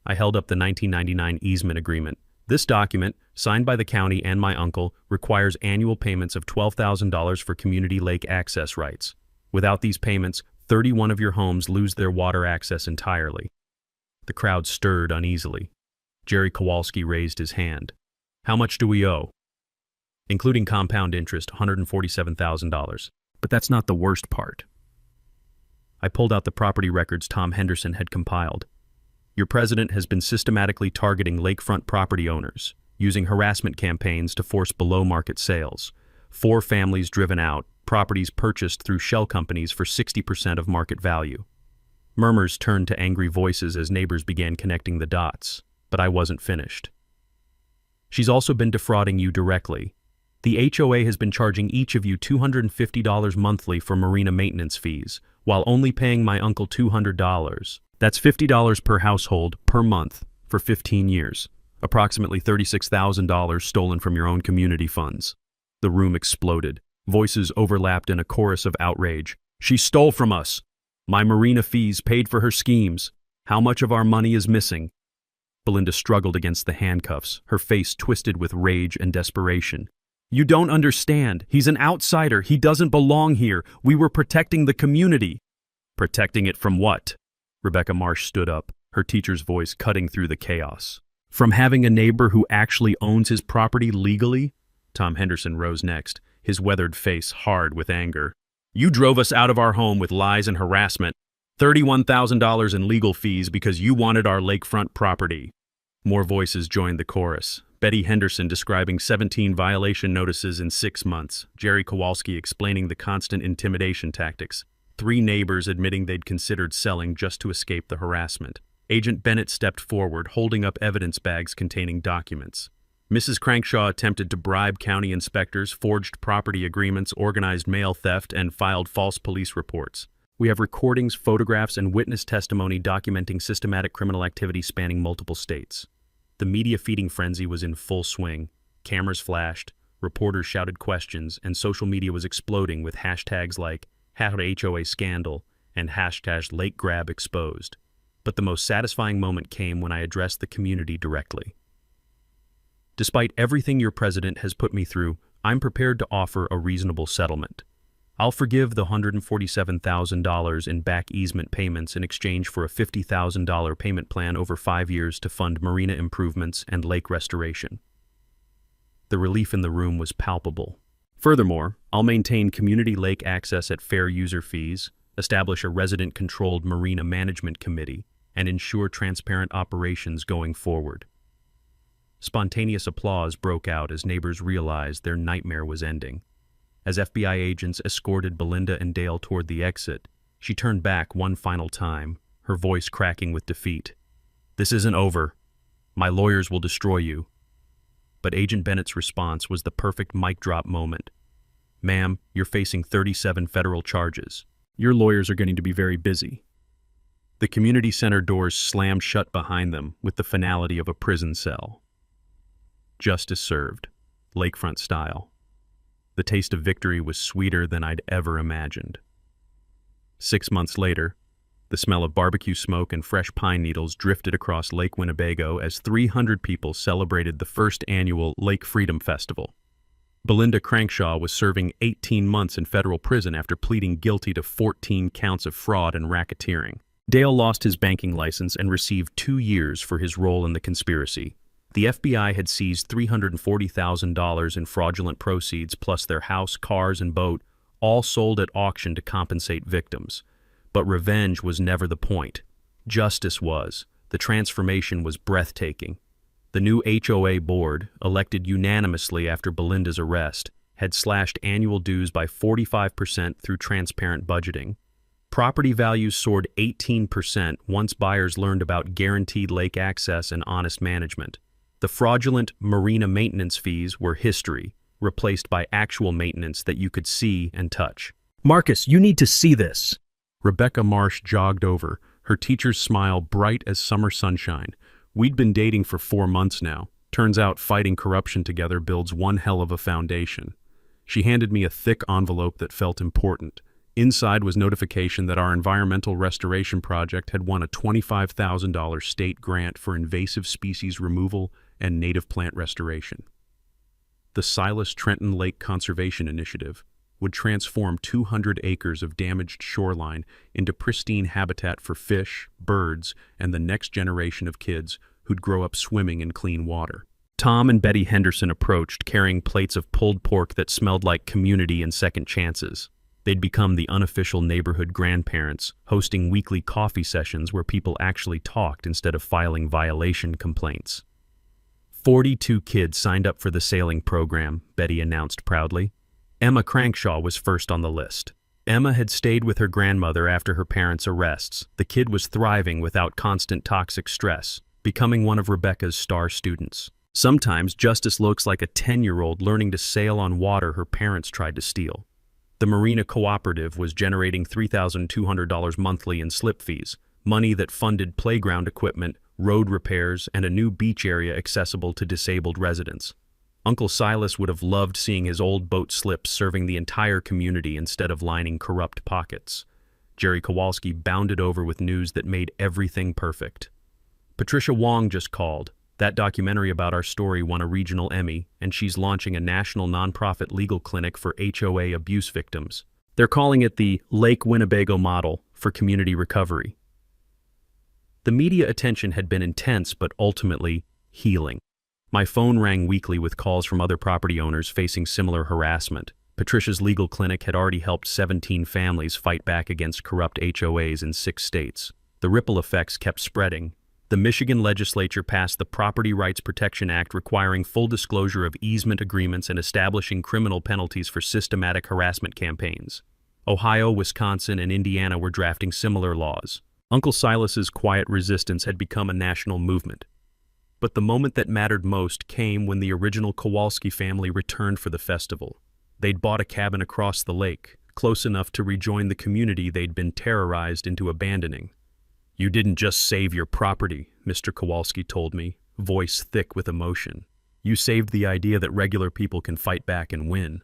I held up the 1999 easement agreement. "This document, signed by the county and my uncle, requires annual payments of $12,000 for community lake access rights. Without these payments, 31 of your homes lose their water access entirely." The crowd stirred uneasily. Jerry Kowalski raised his hand. "How much do we owe?" "Including compound interest, $147,000. But that's not the worst part." I pulled out the property records Tom Henderson had compiled. "Your president has been systematically targeting lakefront property owners, using harassment campaigns to force below-market sales. 4 families driven out, properties purchased through shell companies for 60% of market value." Murmurs turned to angry voices as neighbors began connecting the dots, but I wasn't finished. "She's also been defrauding you directly. The HOA has been charging each of you $250 monthly for marina maintenance fees, while only paying my uncle $200. That's $50 per household per month for 15 years. Approximately $36,000 stolen from your own community funds. The room exploded. Voices overlapped in a chorus of outrage. She stole from us. My marina fees paid for her schemes. How much of our money is missing? Belinda struggled against the handcuffs, her face twisted with rage and desperation. You don't understand. He's an outsider. He doesn't belong here. We were protecting the community. Protecting it from what? Rebecca Marsh stood up, her teacher's voice cutting through the chaos. From having a neighbor who actually owns his property legally? Tom Henderson rose next, his weathered face hard with anger. You drove us out of our home with lies and harassment. $31,000 in legal fees because you wanted our lakefront property. More voices joined the chorus. Betty Henderson describing 17 violation notices in 6 months. Jerry Kowalski explaining the constant intimidation tactics. 3 neighbors admitting they'd considered selling just to escape the harassment. Agent Bennett stepped forward, holding up evidence bags containing documents. Mrs. Crankshaw attempted to bribe county inspectors, forged property agreements, organized mail theft, and filed false police reports. We have recordings, photographs, and witness testimony documenting systematic criminal activity spanning multiple states. The media feeding frenzy was in full swing. Cameras flashed, reporters shouted questions, and social media was exploding with hashtags like #HOA Scandal and #LakeGrabExposed. But the most satisfying moment came when I addressed the community directly. Despite everything your president has put me through, I'm prepared to offer a reasonable settlement. I'll forgive the $147,000 in back easement payments in exchange for a $50,000 payment plan over 5 years to fund marina improvements and lake restoration. The relief in the room was palpable. Furthermore, I'll maintain community lake access at fair user fees, establish a resident-controlled marina management committee, and ensure transparent operations going forward. Spontaneous applause broke out as neighbors realized their nightmare was ending. As FBI agents escorted Belinda and Dale toward the exit, she turned back one final time, her voice cracking with defeat. This isn't over. My lawyers will destroy you. But Agent Bennett's response was the perfect mic drop moment. Ma'am, you're facing 37 federal charges. Your lawyers are going to be very busy. The community center doors slammed shut behind them with the finality of a prison cell. Justice served, lakefront style. The taste of victory was sweeter than I'd ever imagined. 6 months later, the smell of barbecue smoke and fresh pine needles drifted across Lake Winnebago as 300 people celebrated the first annual Lake Freedom Festival. Belinda Crankshaw was serving 18 months in federal prison after pleading guilty to 14 counts of fraud and racketeering. Dale lost his banking license and received 2 years for his role in the conspiracy. The FBI had seized $340,000 in fraudulent proceeds plus their house, cars, and boat, all sold at auction to compensate victims. But revenge was never the point. Justice was. The transformation was breathtaking. The new HOA board, elected unanimously after Belinda's arrest, had slashed annual dues by 45% through transparent budgeting. Property values soared 18% once buyers learned about guaranteed lake access and honest management. The fraudulent marina maintenance fees were history, replaced by actual maintenance that you could see and touch. Marcus, you need to see this. Rebecca Marsh jogged over, her teacher's smile bright as summer sunshine. We'd been dating for 4 months now. Turns out fighting corruption together builds one hell of a foundation. She handed me a thick envelope that felt important. Inside was notification that our environmental restoration project had won a $25,000 state grant for invasive species removal and native plant restoration. The Silas Trenton Lake Conservation Initiative would transform 200 acres of damaged shoreline into pristine habitat for fish, birds, and the next generation of kids who'd grow up swimming in clean water. Tom and Betty Henderson approached, carrying plates of pulled pork that smelled like community and second chances. They'd become the unofficial neighborhood grandparents, hosting weekly coffee sessions where people actually talked instead of filing violation complaints. 42 kids signed up for the sailing program, Betty announced proudly. Emma Crankshaw was first on the list. Emma had stayed with her grandmother after her parents' arrests. The kid was thriving without constant toxic stress, becoming one of Rebecca's star students. Sometimes Justice looks like a 10-year-old learning to sail on water her parents tried to steal. The Marina Cooperative was generating $3,200 monthly in slip fees, money that funded playground equipment, road repairs, and a new beach area accessible to disabled residents. Uncle Silas would have loved seeing his old boat slips serving the entire community instead of lining corrupt pockets. Jerry Kowalski bounded over with news that made everything perfect. Patricia Wong just called. That documentary about our story won a regional Emmy, and she's launching a national nonprofit legal clinic for HOA abuse victims. They're calling it the Lake Winnebago Model for Community Recovery. The media attention had been intense, but ultimately healing. My phone rang weekly with calls from other property owners facing similar harassment. Patricia's legal clinic had already helped 17 families fight back against corrupt HOAs in 6 states. The ripple effects kept spreading. The Michigan legislature passed the Property Rights Protection Act requiring full disclosure of easement agreements and establishing criminal penalties for systematic harassment campaigns. Ohio, Wisconsin, and Indiana were drafting similar laws. Uncle Silas's quiet resistance had become a national movement. But the moment that mattered most came when the original Kowalski family returned for the festival. They'd bought a cabin across the lake, close enough to rejoin the community they'd been terrorized into abandoning. "You didn't just save your property," Mr. Kowalski told me, voice thick with emotion. "You saved the idea that regular people can fight back and win."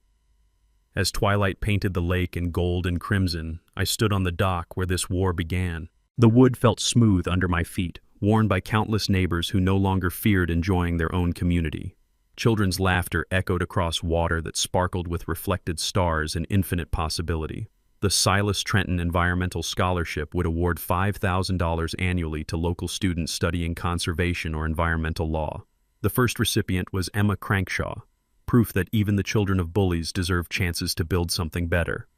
As twilight painted the lake in gold and crimson, I stood on the dock where this war began. The wood felt smooth under my feet, worn by countless neighbors who no longer feared enjoying their own community. Children's laughter echoed across water that sparkled with reflected stars and infinite possibility. The Silas Trenton Environmental Scholarship would award $5,000 annually to local students studying conservation or environmental law. The first recipient was Emma Crankshaw, proof that even the children of bullies deserve chances to build something better.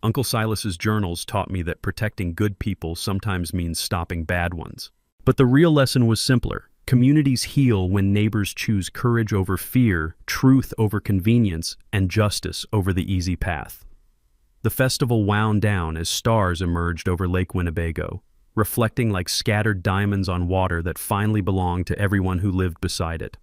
Uncle Silas's journals taught me that protecting good people sometimes means stopping bad ones. But the real lesson was simpler. Communities heal when neighbors choose courage over fear, truth over convenience, and justice over the easy path. The festival wound down as stars emerged over Lake Winnebago, reflecting like scattered diamonds on water that finally belonged to everyone who lived beside it.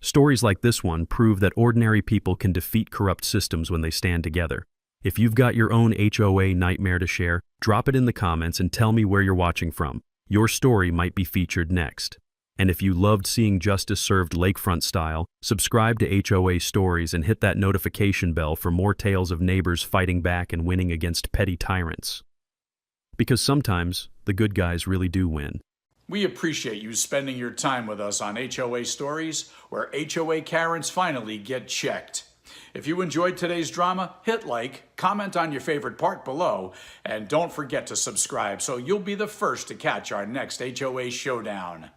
Stories like this one prove that ordinary people can defeat corrupt systems when they stand together. If you've got your own HOA nightmare to share, drop it in the comments and tell me where you're watching from. Your story might be featured next. And if you loved seeing justice served lakefront style, subscribe to HOA Stories and hit that notification bell for more tales of neighbors fighting back and winning against petty tyrants. Because sometimes, the good guys really do win. We appreciate you spending your time with us on HOA Stories, where HOA Karens finally get checked. If you enjoyed today's drama, hit like, comment on your favorite part below, and don't forget to subscribe so you'll be the first to catch our next HOA Showdown.